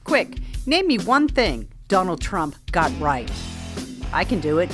Quick, name me one thing Donald Trump got right. I can do it.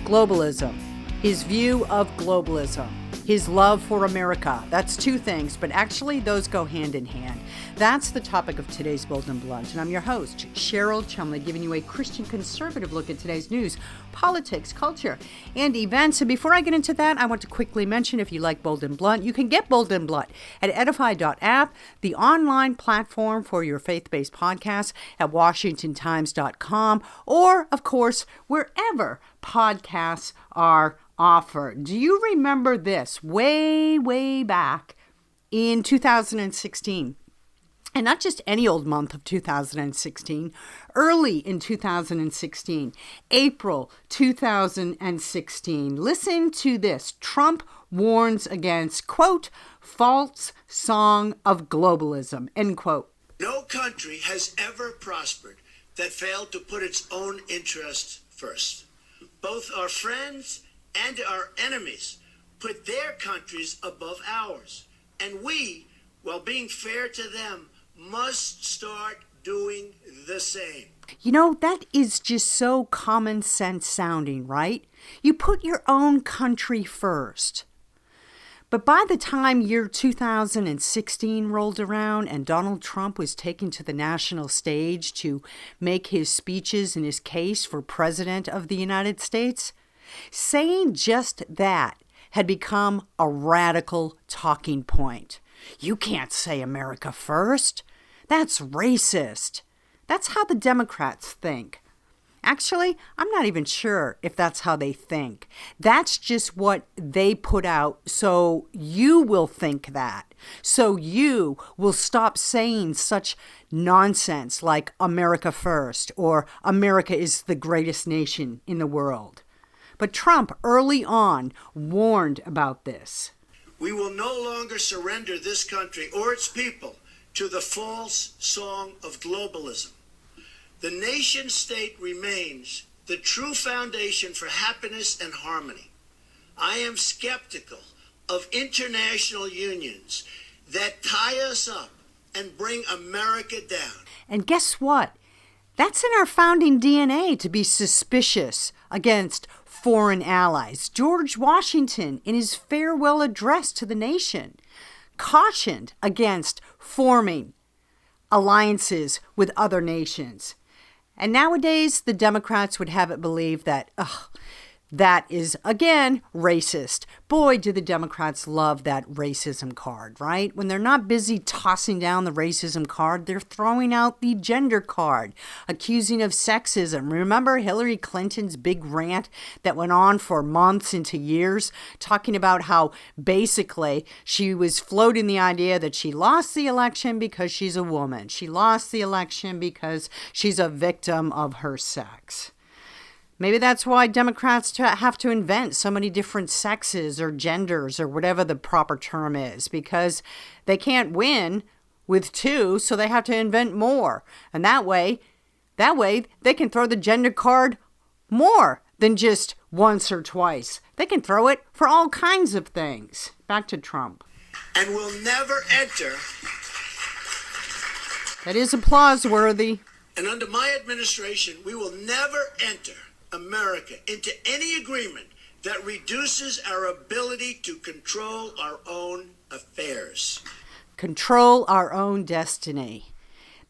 Globalism. His view of globalism. His love for America. That's two things, but actually those go hand in hand. That's the topic of today's Bold and Blunt, and I'm your host, Cheryl Chumley, giving you a Christian conservative look at today's news, politics, culture, and events. And before I get into that, I want to quickly mention, if you like Bold and Blunt, you can get Bold and Blunt at edify.app, the online platform for your faith-based podcasts, at washingtontimes.com, or, of course, wherever podcasts are offered. Do you remember this? Way back in 2016. And not just any old month of 2016, early in 2016, April 2016. Listen to this. Trump warns against, quote, false song of globalism, end quote. No country has ever prospered that failed to put its own interests first. Both our friends and our enemies put their countries above ours. And we, while being fair to them, must start doing the same. You know, that is just so common sense sounding, right? You put your own country first. But by the time year 2016 rolled around and Donald Trump was taken to the national stage to make his speeches and his case for president of the United States, saying just that had become a radical talking point. You can't say America first. That's racist. That's how the Democrats think. Actually, I'm not even sure if that's how they think. That's just what they put out, so you will think that. So you will stop saying such nonsense like America first or America is the greatest nation in the world. But Trump early on warned about this. We will no longer surrender this country or its people to the false song of globalism. The nation state remains the true foundation for happiness and harmony. I am skeptical of international unions that tie us up and bring America down. And guess what? That's in our founding DNA to be suspicious against foreign allies. George Washington, in his farewell address to the nation, cautioned against forming alliances with other nations. And nowadays, the Democrats would have it believed that, that is, again, racist. Boy, do the Democrats love that racism card, right? When they're not busy tossing down the racism card, they're throwing out the gender card, accusing of sexism. Remember Hillary Clinton's big rant that went on for months into years, talking about how basically she was floating the idea that she lost the election because she's a woman. She lost the election because she's a victim of her sex. Maybe that's why Democrats have to invent so many different sexes or genders or whatever the proper term is, because they can't win with two, so they have to invent more. And that way they can throw the gender card more than just once or twice. They can throw it for all kinds of things. Back to Trump. And will never enter. That is applause worthy. And under my administration, we will never enter America into any agreement that reduces our ability to control our own affairs. Control our own destiny.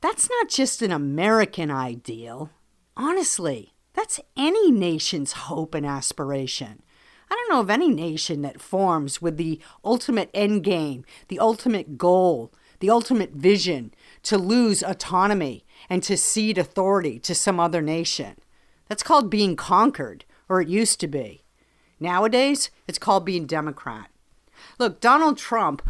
That's not just an American ideal. Honestly, that's any nation's hope and aspiration. I don't know of any nation that forms with the ultimate end game, the ultimate goal, the ultimate vision to lose autonomy and to cede authority to some other nation. That's called being conquered, or it used to be. Nowadays, it's called being Democrat. Look, Donald Trump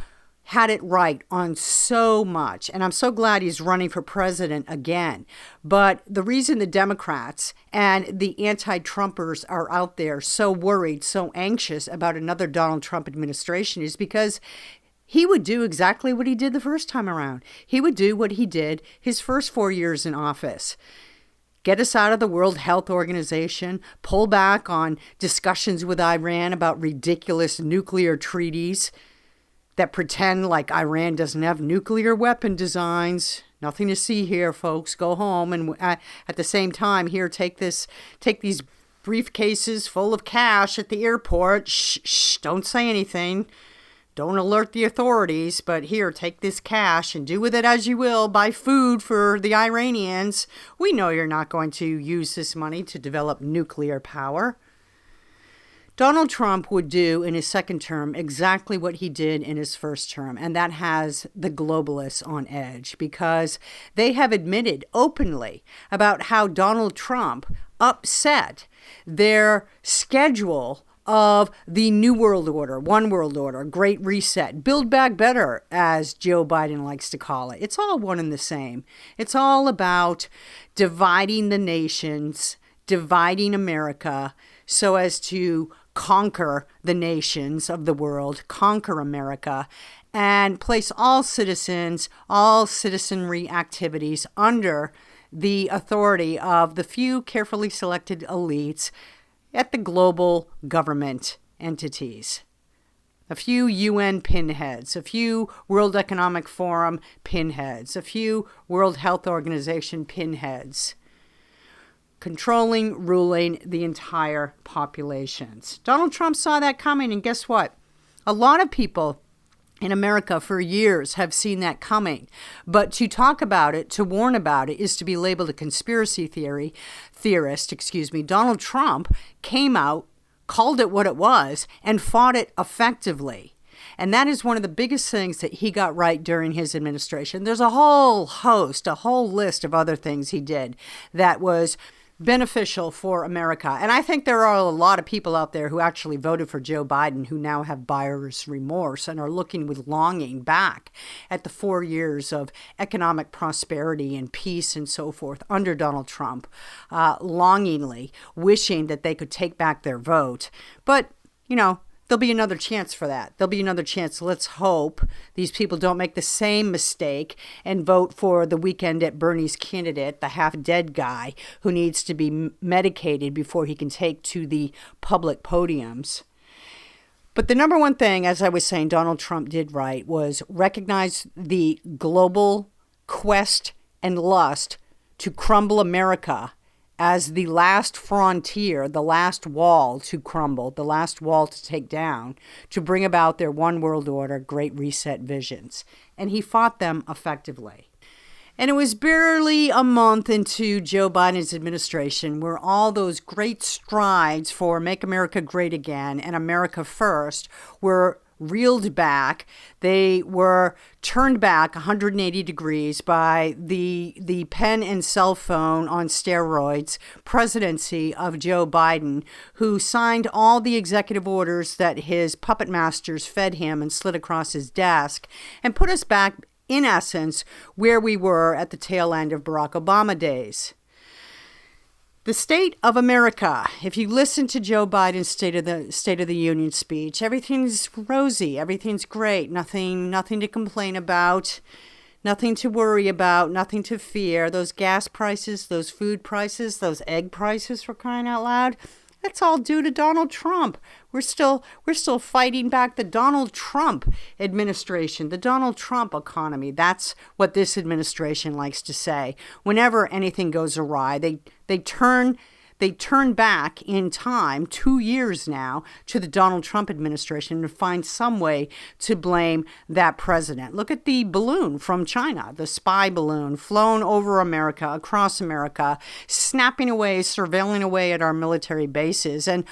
had it right on so much, and I'm so glad he's running for president again. But the reason the Democrats and the anti-Trumpers are out there so worried, so anxious about another Donald Trump administration is because he would do exactly what he did the first time around. He would do what he did his first 4 years in office. Get us out of the World Health Organization, pull back on discussions with Iran about ridiculous nuclear treaties that pretend like Iran doesn't have nuclear weapon designs. Nothing to see here, folks. Go home. And at the same time, here, take these briefcases full of cash at the airport. Shh, don't say anything. Don't alert the authorities, but here, take this cash and do with it as you will. Buy food for the Iranians. We know you're not going to use this money to develop nuclear power. Donald Trump would do in his second term exactly what he did in his first term, and that has the globalists on edge because they have admitted openly about how Donald Trump upset their schedule of the New World Order, One World Order, Great Reset, Build Back Better, as Joe Biden likes to call it. It's all one and the same. It's all about dividing the nations, dividing America so as to conquer the nations of the world, conquer America, and place all citizens, all citizenry activities under the authority of the few carefully selected elites at the global government entities. A few UN pinheads, a few World Economic Forum pinheads, a few World Health Organization pinheads, controlling, ruling the entire populations. Donald Trump saw that coming, and guess what? A lot of people in America for years have seen that coming. But to talk about it, to warn about it, is to be labeled a conspiracy theorist. Donald Trump came out, called it what it was, and fought it effectively. And that is one of the biggest things that he got right during his administration. There's a whole list of other things he did that was beneficial for America. And I think there are a lot of people out there who actually voted for Joe Biden who now have buyer's remorse and are looking with longing back at the 4 years of economic prosperity and peace and so forth under Donald Trump, longingly wishing that they could take back their vote. But, there'll be another chance for that. There'll be another chance. Let's hope these people don't make the same mistake and vote for the weekend at Bernie's candidate, the half-dead guy who needs to be medicated before he can take to the public podiums. But the number one thing, as I was saying, Donald Trump did right was recognize the global quest and lust to crumble America as the last frontier, the last wall to crumble, the last wall to take down, to bring about their one world order, Great Reset visions. And he fought them effectively. And it was barely a month into Joe Biden's administration where all those great strides for Make America Great Again and America First were reeled back. They were turned back 180 degrees by the pen and cell phone on steroids presidency of Joe Biden, who signed all the executive orders that his puppet masters fed him and slid across his desk and put us back, in essence, where we were at the tail end of Barack Obama days. The state of America, if you listen to Joe Biden's State of the Union speech, everything's rosy, everything's great, nothing to complain about, nothing to worry about, nothing to fear. Those gas prices, those food prices, those egg prices, for crying out loud, that's all due to Donald Trump. We're still fighting back the Donald Trump administration, the Donald Trump economy. That's what this administration likes to say. Whenever anything goes awry, they turn back in time, 2 years now, to the Donald Trump administration and find some way to blame that president. Look at the balloon from China, the spy balloon flown over America, across America, snapping away, surveilling away at our military bases. And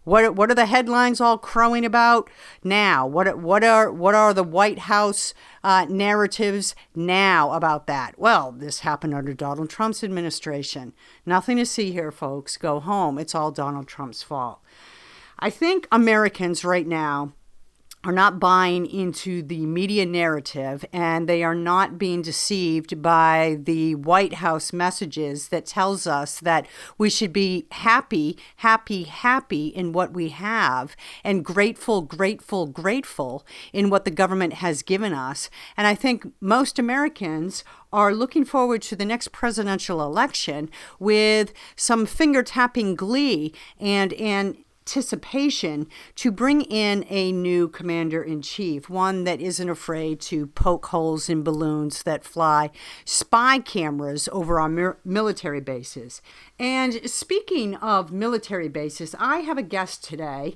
what are the headlines all crowing about now? What are the White House narratives now about that? Well, this happened under Donald Trump's administration. Nothing to see here, folks. Go home. It's all Donald Trump's fault. I think Americans right now are not buying into the media narrative, and they are not being deceived by the White House messages that tells us that we should be happy in what we have and grateful in what the government has given us. And I think most Americans are looking forward to the next presidential election with some finger-tapping glee and anticipation to bring in a new commander-in-chief, one that isn't afraid to poke holes in balloons that fly spy cameras over our military bases. And speaking of military bases, I have a guest today.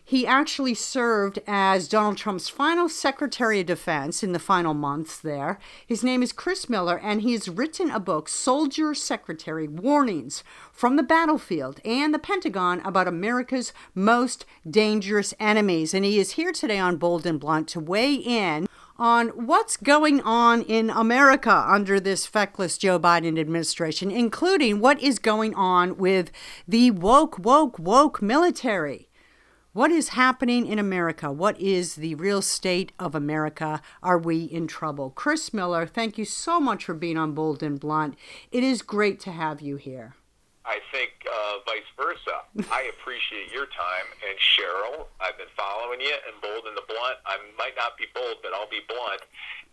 He actually served as Donald Trump's final Secretary of Defense in the final months there. His name is Chris Miller, and he has written a book, Soldier Secretary: Warnings from the Battlefield and the Pentagon about America's Most Dangerous Enemies. And he is here today on Bold and Blunt to weigh in on what's going on in America under this feckless Joe Biden administration, including what is going on with the woke military. What is happening in America? What is the real state of America? Are we in trouble? Chris Miller, thank you so much for being on Bold and Blunt. It is great to have you here. I think vice versa. I appreciate your time. And Cheryl, I've been following you and Bold and the Blunt. I might not be bold, but I'll be blunt.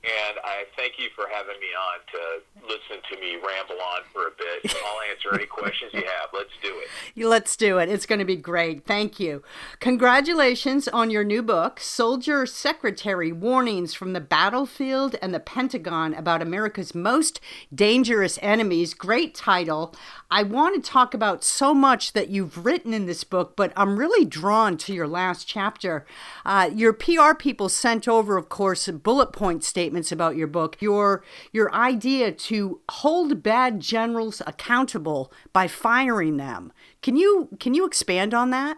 And I thank you for having me on to listen to me ramble on for a bit. I'll answer any questions you have. Let's do it. Let's do it. It's going to be great. Thank you. Congratulations on your new book, Soldier Secretary: Warnings from the Battlefield and the Pentagon about America's Most Dangerous Enemies. Great title. I want to talk about so much that you've written in this book, but I'm really drawn to your last chapter. Your PR people sent over, of course, bullet point statements about your book, your idea to hold bad generals accountable by firing them. Can you expand on that?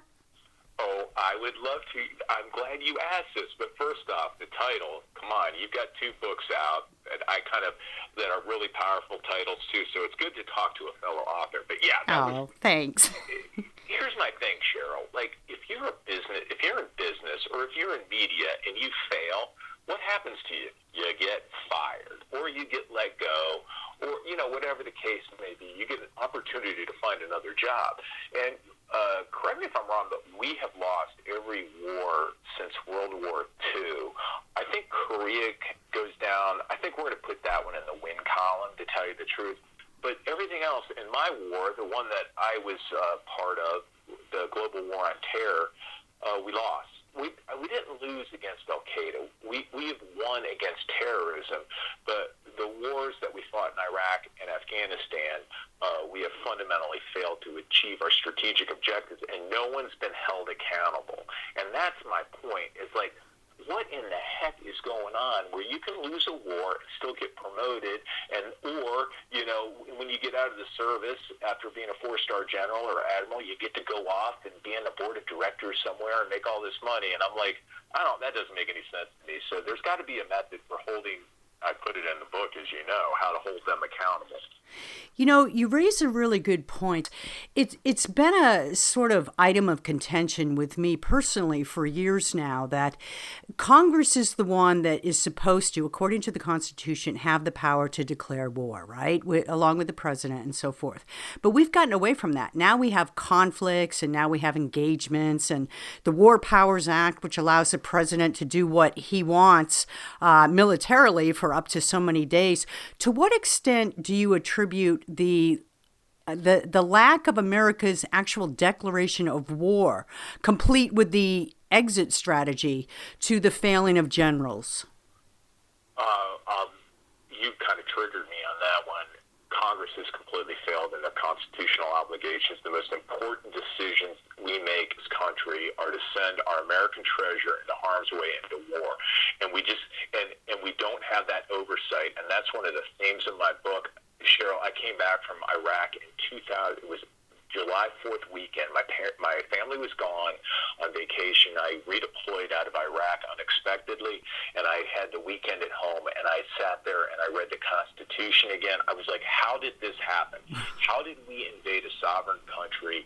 Oh, I would love to. I'm glad you asked this, but first off, the title, come on, you've got 2 books out that that are really powerful titles too, so it's good to talk to a fellow author. But yeah. Thanks. Here's my thing, Cheryl. Like, if you're in business or if you're in media and you fail, what happens to you? You get fired, or you get let go, or, whatever the case may be. You get an opportunity to find another job. And correct me if I'm wrong, but we have lost every war since World War II. I think Korea goes down. I think we're going to put that one in the win column, to tell you the truth. But everything else in my war, the one that I was part of, the global war on terror, we lost. We didn't lose against Al-Qaeda. We have won against terrorism, but the wars that we fought in Iraq and Afghanistan, we have fundamentally failed to achieve our strategic objectives, and no one's been held accountable. And that's my point, is like, what in the heck is going on where you can lose a war and still get promoted, or when you get out of the service after being a 4-star general or admiral, you get to go off and be on the board of directors somewhere and make all this money. And I'm like, that doesn't make any sense to me. So there's got to be a method for holding, I put it in the book, as you know, how to hold them accountable. You raise a really good point. It's been a sort of item of contention with me personally for years now that Congress is the one that is supposed to, according to the Constitution, have the power to declare war, right? Along with the president and so forth. But we've gotten away from that. Now we have conflicts, and now we have engagements, and the War Powers Act, which allows the president to do what he wants militarily for up to so many days. To what extent do you attribute the lack of America's actual declaration of war, complete with the exit strategy, to the failing of generals? You kind of triggered me on that one. Congress has completely failed in their constitutional obligations. The most important decisions we make as country are to send our American treasure into harm's way into war. And we just and we don't have that oversight. And that's one of the themes of my book. Cheryl, I came back from Iraq in 2000. It was July 4th weekend. My family was gone on vacation. I redeployed out of Iraq unexpectedly, and I had the weekend at home, and I sat there and I read the Constitution again. I was like, how did this happen? How did we invade a sovereign country?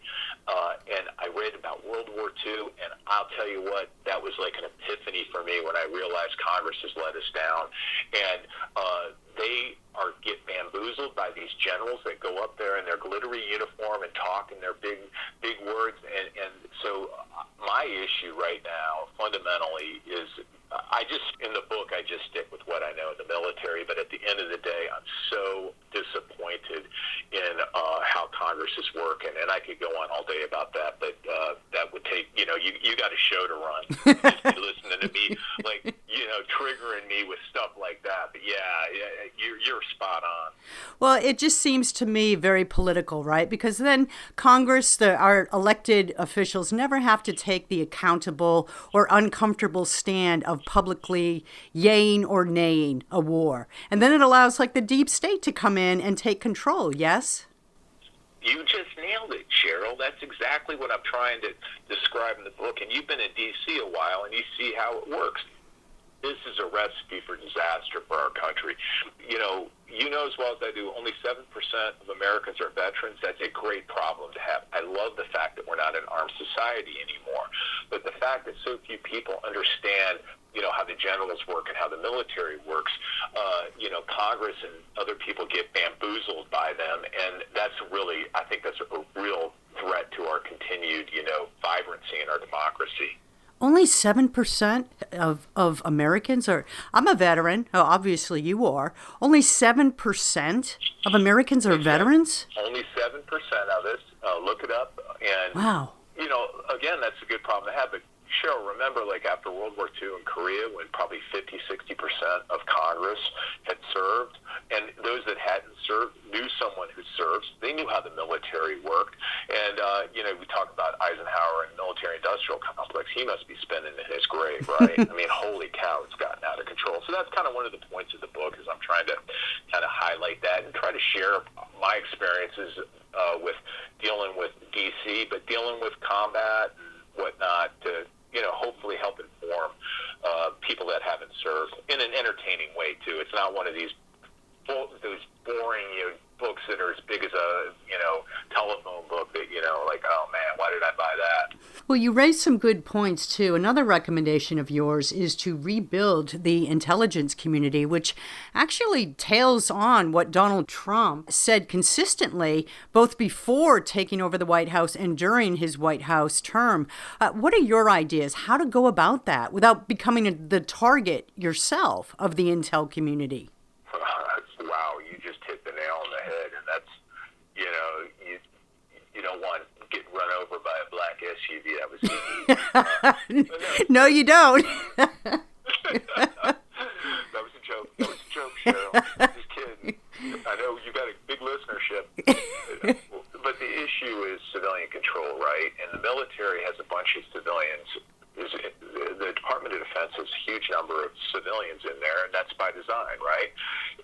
And I read about World War II, and I'll tell you what, that was like an epiphany for me when I realized Congress has let us down. And they get bamboozled by these generals that go up there in their glittery uniform and talk in their big words. And so my issue right now fundamentally is in the book I just stick with what I know in the military, but at the end of the day I'm so disappointed in how Congress is working, and I could go on all day about that, but that would take you got a show to run. Just be listening to me, like, triggering me with stuff like that. But you're spot on. Well, it just seems to me very political, right? Because then Congress, our elected officials, never have to take the accountable or uncomfortable stand of publicly yaying or naying a war. And then it allows like the deep state to come in and take control, yes? You just nailed it, Cheryl. That's exactly what I'm trying to describe in the book. And you've been in D.C. a while, and you see how it works. This is a recipe for disaster for our country. You know as well as I do, only 7% of Americans are veterans. That's a great problem to have. I love the fact that we're not an armed society anymore. But the fact that so few people understand how the generals work and how the military works, Congress and other people get bamboozled by them, and I think that's a real threat to our continued, vibrancy in our democracy. Only 7% of Americans are, I'm a veteran, obviously you are, only 7% of Americans are veterans? Only 7% of us, look it up, and, wow. Again, that's a good problem to have, but Cheryl, remember, like after World War II in Korea, when probably 50-60% of Congress had served, and those that hadn't served knew someone who served. They knew how the military worked. And, we talk about Eisenhower and military-industrial complex. He must be spinning in his grave, right? I mean, holy cow, it's gotten out of control. So that's kind of one of the points of the book, is I'm trying to kind of highlight that and try to share my experiences with dealing with D.C., but dealing with combat and whatnot to hopefully help inform people that haven't served in an entertaining way too. It's not one of those boring books that are as big as a telephone book that like, oh man, why did I buy that? Well, you raised some good points too. Another recommendation of yours is to rebuild the intelligence community, which actually tails on what Donald Trump said consistently, both before taking over the White House and during his White House term. What are your ideas? How to go about that without becoming the target yourself of the intel community? Wow, you just hit the nail on the head, and that's, you don't want to get run over by a black SUV. That was easy. No, you don't. That was a joke. Cheryl. Just kidding. I know you got a big listenership. But the issue is civilian control, right? And the military has a bunch of civilians. The Department of Defense has a huge number of civilians in there, and that's by design, right?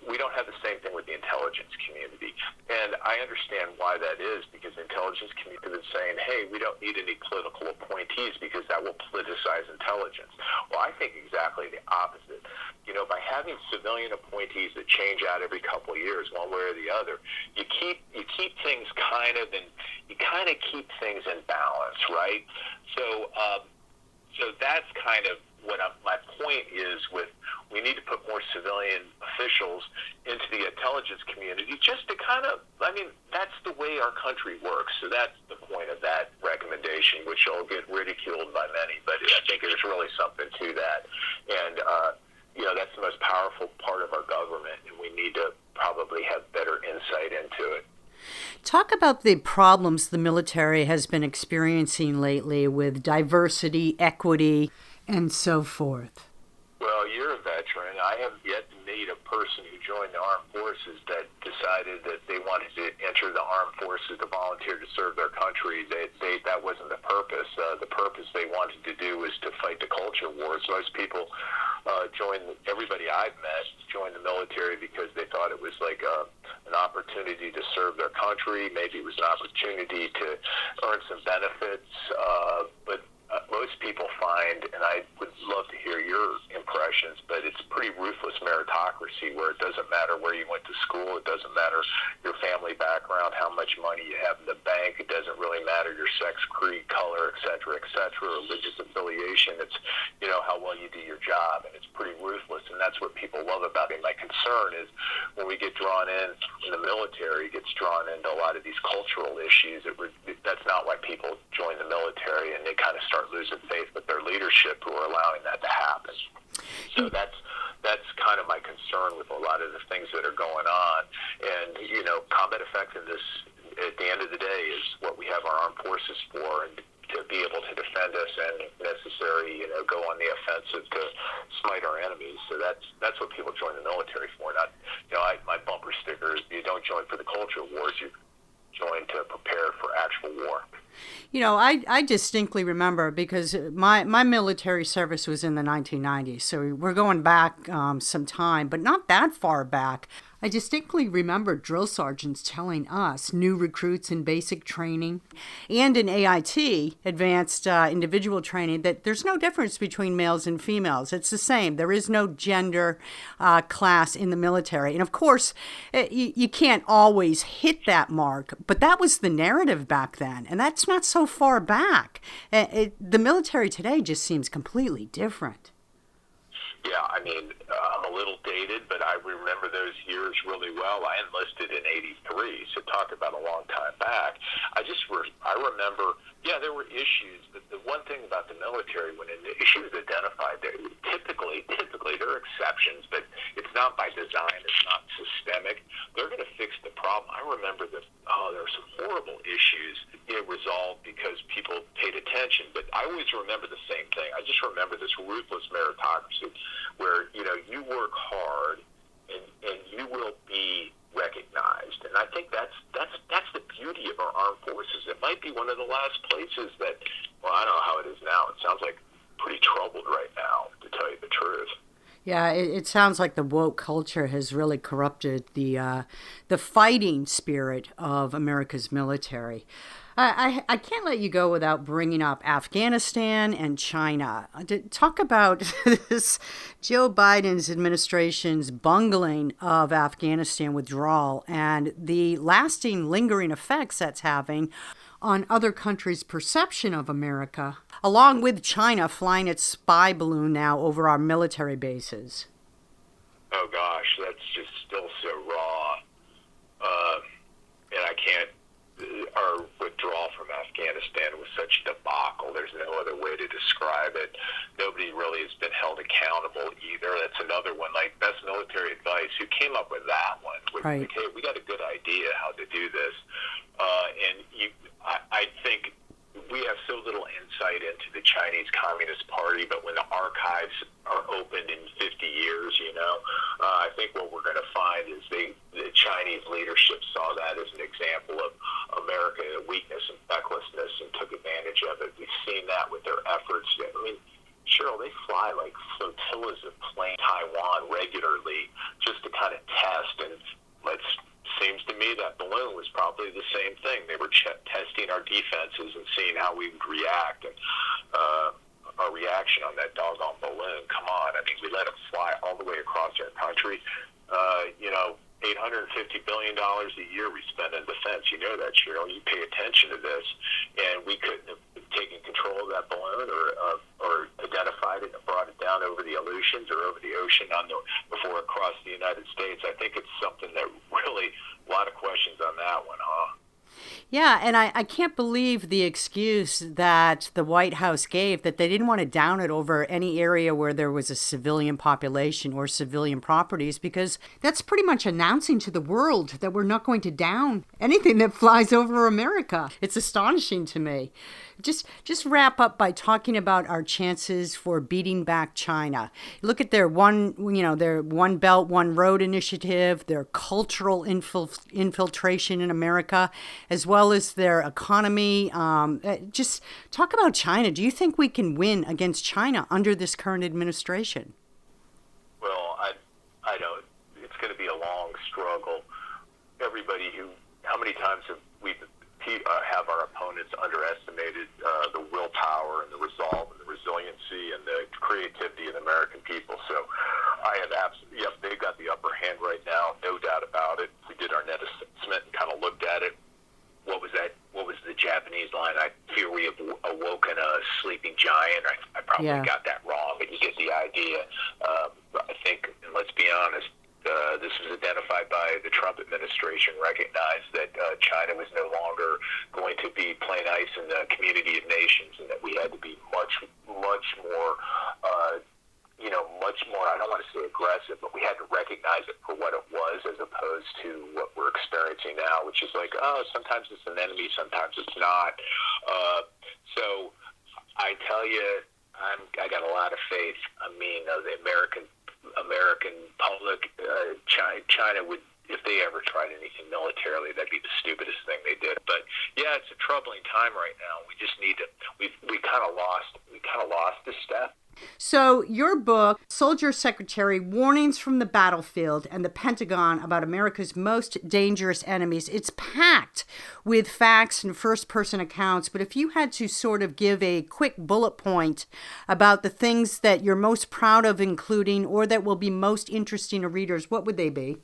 We don't have the same thing with the intelligence community. And I understand why that is, because the intelligence community is saying, hey, we don't need any political appointees because that will politicize intelligence. Well, I think exactly the opposite. By having civilian appointees that change out every couple of years, one way or the other, you keep things keep things in balance, right? So that's kind of what my point is with, we need to put more civilian officials into the intelligence community just to that's the way our country works. So that's the point of that recommendation, which will get ridiculed by many, but I think there's really something to that. And, that's the most powerful part of our government, and we need to probably have better insight into it. Talk about the problems the military has been experiencing lately with diversity, equity, and so forth. Well, you're a veteran. I have yet to meet a person who joined the armed forces that decided that they wanted to enter the armed forces to volunteer to serve their country. That wasn't the purpose. The purpose they wanted to do was to fight the culture wars. Most people everybody I've met joined the military because they thought it was like an opportunity to serve their country. Maybe it was an opportunity to earn some benefits, but most people find, and I would love to hear your impressions, but it's pretty ruthless meritocracy where it doesn't matter where you went to school, it doesn't matter your family background, how much money you have in the bank, it doesn't really matter your sex, creed, color, et cetera, religious affiliation. It's, how well you do your job, and it's pretty ruthless, and that's what people love about it. My concern is when we get drawn in the military, gets drawn into a lot of these cultural issues, that's not why people join the military, and they kind of start losing faith with their leadership who are allowing that to happen. So that's kind of my concern with a lot of the things that are going on. And, combat effectiveness at the end of the day is what we have our armed forces for. And to be able to defend us and, if necessary, go on the offensive to smite our enemies. So that's what people join the military for. Not, my bumper sticker is, you don't join for the cultural wars, you join to prepare for actual war. I distinctly remember, because my military service was in the 1990s, so we're going back some time, but not that far back. I distinctly remember drill sergeants telling us, new recruits in basic training and in AIT, advanced individual training, that there's no difference between males and females. It's the same. There is no gender class in the military. And of course, you can't always hit that mark, but that was the narrative back then. And that's not so far back. The military today just seems completely different. Yeah, I'm a little dated, but I remember those years really well. I enlisted in '83, so talk about a long time back. I remember, there were issues, but the one thing about the military, when an issue is identified, typically there are exceptions, but it's not by design, it's not systemic. They're going to fix the problem. I remember that there were some horrible issues get resolved because people paid attention, but I always remember the same thing. I just remember this ruthless meritocracy where, you work hard and you will be recognized. And I think that's the beauty of our armed forces. It might be one of the last places that, I don't know how it is now. It sounds like pretty troubled right now, to tell you the truth. Yeah, it sounds like the woke culture has really corrupted the fighting spirit of America's military. I can't let you go without bringing up Afghanistan and China. To talk about this Joe Biden's administration's bungling of Afghanistan withdrawal and the lasting, lingering effects that's having on other countries' perception of America, along with China flying its spy balloon now over our military bases. Oh gosh, that's just still so raw. And I can't, our withdrawal from Afghanistan was such a debacle. There's no other way to describe it. Nobody really has been held accountable either. That's another one, like best military advice. Who came up with that one? Right. Like, hey, we got a good idea how to do this. I think we have so little insight into the Chinese Communist Party, but when the archives are opened in 50 years, I think what we're going to find is the Chinese leadership saw that as an example of American weakness and fecklessness and took advantage of it. We've seen that with their efforts. Cheryl, they fly like flotillas of planes Taiwan regularly just to kind of test, and seems to me that balloon was probably the same thing. They were testing our defenses and seeing how we would react, and our reaction on that doggone balloon. Come on, we let them fly all the way across our country. $850 billion a year we spend on defense. You know that, Cheryl. You pay attention to this, and we couldn't have taken control of that balloon or identified it and brought it down over the Aleutians or over the ocean before it crossed the United States. I think it's something that really, a lot of questions on that one, huh? Yeah, and I can't believe the excuse that the White House gave, that they didn't want to down it over any area where there was a civilian population or civilian properties, because that's pretty much announcing to the world that we're not going to down anything that flies over America. It's astonishing to me. Just wrap up by talking about our chances for beating back China. Look at their one belt, one road initiative, their cultural infiltration in America, as well as their economy. Just talk about China. Do you think we can win against China under this current administration? Well, I don't. It's going to be a long struggle. How many times have we have our opponents underestimated the willpower and the resolve and the resiliency and the creativity of the American people? So I have they've got the upper hand right now, no doubt about it. We did our net assessment and kind of looked at it. What was that? What was the Japanese line? I fear we have awoken a sleeping giant. I probably got that wrong, but you get the idea. I think, and let's be honest, this was identified by the Trump administration, recognized that China was no longer going to be playing ice in the community of nations, and that we had to be much more, much more, I don't want to say aggressive, but we had to recognize it for what it was, as opposed to what we're experiencing now, which is like, sometimes it's an enemy, sometimes it's not. So I tell you, I got a lot of faith. I mean, the American public, China would, if they ever tried anything militarily, that'd be the stupidest thing they did. But yeah, it's a troubling time right now. We just need to. We kind of lost this step. So your book, Soldier Secretary, Warnings from the Battlefield and the Pentagon About America's Most Dangerous Enemies, it's packed with facts and first-person accounts. But if you had to sort of give a quick bullet point about the things that you're most proud of including or that will be most interesting to readers, what would they be?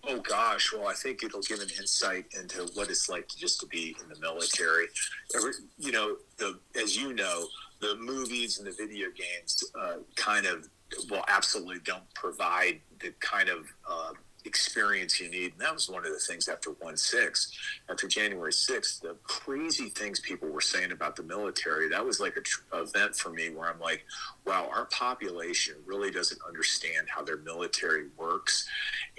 Oh, gosh. Well, I think it'll give an insight into what it's like to be in the military. As you know, the movies and the video games absolutely don't provide the kind of experience you need. And that was one of the things after January 6th, the crazy things people were saying about the military. That was like an event for me where I'm like, wow, our population really doesn't understand how their military works.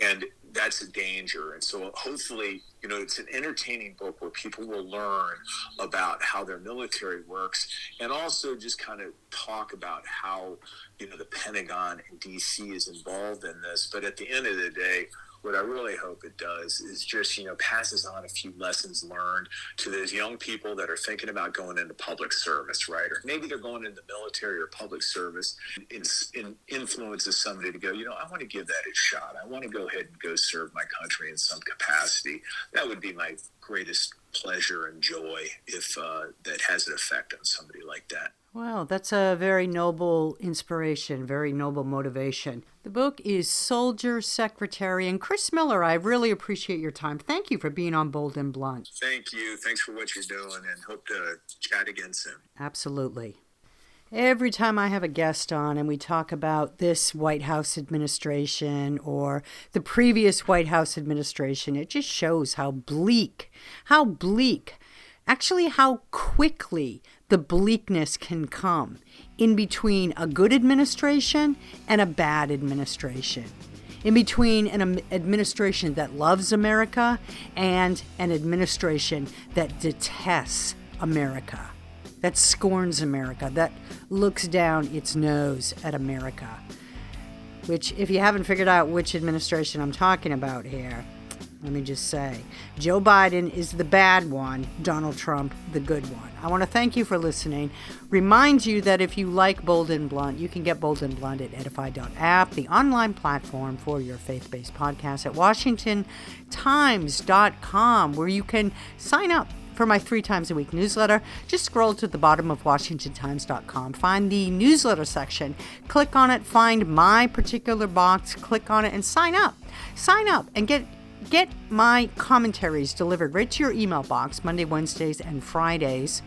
And that's a danger. And so hopefully, it's an entertaining book where people will learn about how their military works and also just kind of talk about how, the Pentagon and DC is involved in this. But at the end of the day, what I really hope it does is just, passes on a few lessons learned to those young people that are thinking about going into public service, right? Or maybe they're going into the military or public service and influences somebody to go, I want to give that a shot. I want to go ahead and go serve my country in some capacity. That would be my greatest pleasure and joy if that has an effect on somebody like that. Well, that's a very noble inspiration, very noble motivation. The book is Soldier Secretary. And Chris Miller, I really appreciate your time. Thank you for being on Bold and Blunt. Thank you. Thanks for what you're doing and hope to chat again soon. Absolutely. Every time I have a guest on and we talk about this White House administration or the previous White House administration, it just shows how quickly the bleakness can come in between a good administration and a bad administration, in between an administration that loves America and an administration that detests America, that scorns America, that looks down its nose at America. Which, if you haven't figured out which administration I'm talking about here, let me just say, Joe Biden is the bad one, Donald Trump the good one. I want to thank you for listening. Remind you that if you like Bold and Blunt, you can get Bold and Blunt at edify.app, the online platform for your faith-based podcast, at washingtontimes.com, where you can sign up for my 3 times a week newsletter. Just scroll to the bottom of washingtontimes.com, find the newsletter section, click on it, find my particular box, click on it, and sign up. Sign up and get my commentaries delivered right to your email box Monday, Wednesdays, and Fridays,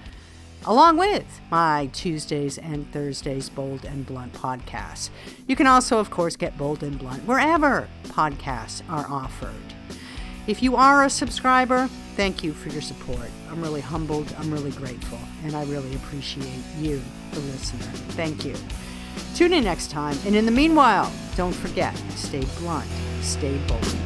along with my Tuesdays and Thursdays Bold and Blunt podcasts. You can also, of course, get Bold and Blunt wherever podcasts are offered. If you are a subscriber, thank you for your support. I'm really humbled, I'm really grateful, and I really appreciate you, the listener. Thank you. Tune in next time, and in the meanwhile, don't forget, stay blunt, stay bold.